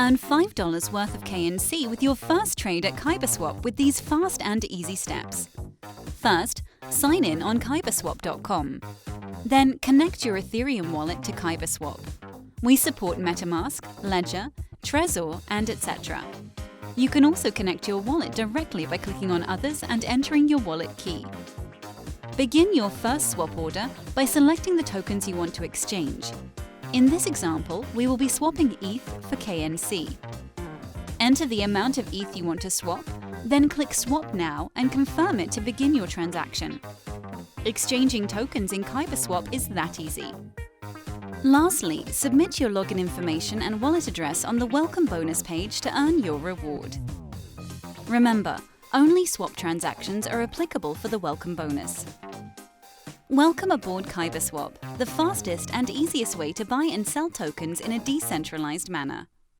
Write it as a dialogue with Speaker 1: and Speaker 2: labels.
Speaker 1: Earn $5 worth of KNC with your first trade at KyberSwap with these fast and easy steps. First, sign in on KyberSwap.com. Then connect your Ethereum wallet to KyberSwap. We support MetaMask, Ledger, Trezor, and etc. You can also connect your wallet directly by clicking on Others and entering your wallet key. Begin your first swap order by selecting the tokens you want to exchange. In this example, we will be swapping ETH for KNC. Enter the amount of ETH you want to swap, then click Swap Now and confirm it to begin your transaction. Exchanging tokens in KyberSwap is that easy. Lastly, submit your login information and wallet address on the Welcome Bonus page to earn your reward. Remember, only swap transactions are applicable for the Welcome Bonus. Welcome aboard KyberSwap, the fastest and easiest way to buy and sell tokens in a decentralized manner.